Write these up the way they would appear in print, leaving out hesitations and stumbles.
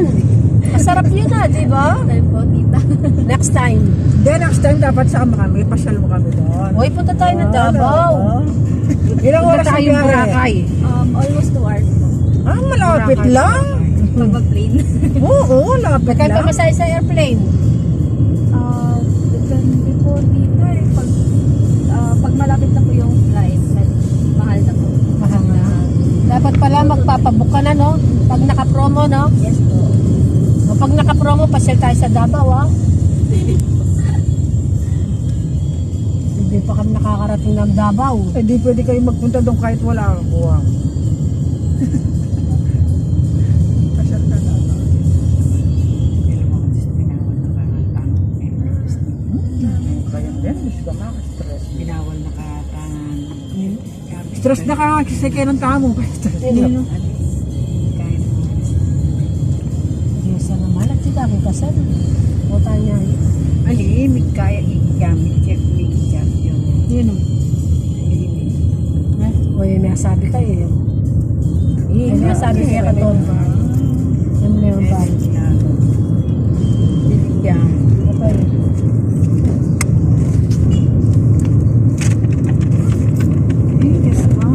yan. Masarap yun di ba? Tayo po, tita. Next time. Then next time dapat sama kami, pasyal mo kami doon. Uy, punta tayo ng Davao. Ilang Punta oras na tayo biyahe? Boracay. Almost 2 hours po. Malapit lang. Pag-plane. Oo, lapit Kaya lang. pamasay sa airplane. Depende po, tita. Pag malapit na po yung flight, mahal na po. Mahal na. Dapat pala magpapabook ka na, no? Pag naka-promo, no? Yes po. O pag naka-promo, pasyal tayo sa Davao, Hindi pa kami nakakarating ng Davao. Di pwede kayo magpunta doon kahit wala kang buwang. Pasyal ka na. Kaya din, gusto ka maka-stress. Binawal na katangan. Stress na ka kasi kayo ng tamo. Stress Hindi, na. no? Kahit Diyos na naman. At si Dabi kasal. Buta niya. alimig kaya igamit check me check yung Yun, no? alimig. O yun nasabi ka eh. Yun nasabi kaya ka doon. Yung meron ba? Binigyan. Okay. Yes ba?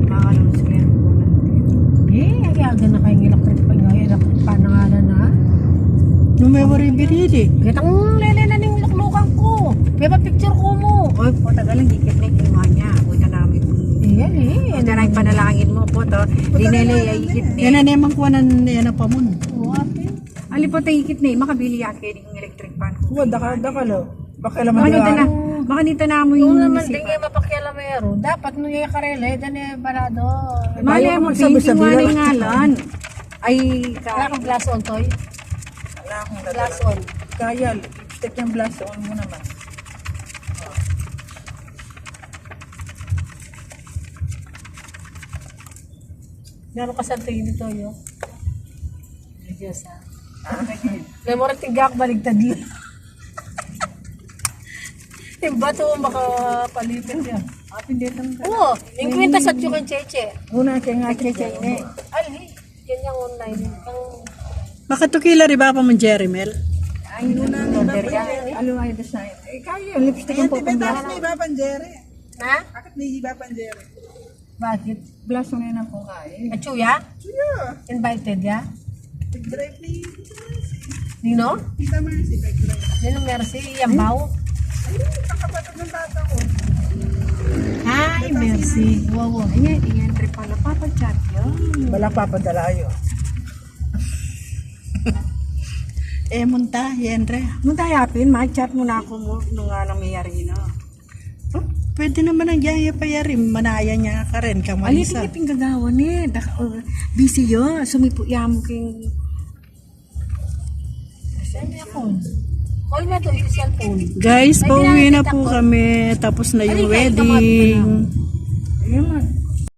Makakalabas ko yan po natin. Aga na kayong electric pa ngayon. Electric pa na nga na. Numewari binili. Kitang lele na ning luklukan ko. May pa-picture ko mo. Oy, po tagalang dikit na yung kinuha niya. Una namin. Iyan eh. Ito na yung panalangin mo po to. Dinele ay ikit na. Yan na naman kuha na yan na pa mo. Ate. Ali po tayo ikit na makabili yake yung electric fan. Huwag, dakalo. Baka laman Baka nito na. lang. Baka nito na mo Yung yung naman din nga mapakialamero. Dapat nung yung karela, dan eh, balado. Mali mo, magsabi-sabi pinting lang. ngalan. Ay, Wala kang glass on, Toy? Wala akong Glass on. Kaya, lipstick yung blast on mo naman. Meron ka sa tingin dito, yo. Ay, Diyos, ha? May mo rin tigak, baligtad yun. Yung bato makapalipin niya. apin dito ng Oo, yung kwenta sa Chukan Cheche. Una kaya nga cheche ini. Ay, yan yung online. Makatukila rin ba pa mo Jeremel? Ay, una nga ba Ano ay design? Kaya, lipstick yung pang-blast. Ha? Bakit may iba pang Jerry? Bakit? Blast mo na kung kaya. Achuya? Yeah. Invited ya? Pag-drive ni Nino? Tita Mercy, pag-drive. Nino Mercy? Yambaw? Ayun, kakapatid ng tata ko. Ay, Mercy. Wow, wow. Iyan trip pala papag-chat yun. Wala papadala yun. Munta, Yenre. Munta yapin, mag-chat mo na ako mo nung nga nangyayari na. Pwede naman ang jaya pa yarin, manaya niya ka rin, kamalisa. Alipin gagawa ni. Busy yun. Sumipo mo king... Saan niya ako? Call mo ito yung cellphone. Guys, Ay, pauwi na pinakita po ko. kami, tapos na yung Halika, wedding. Ayun man.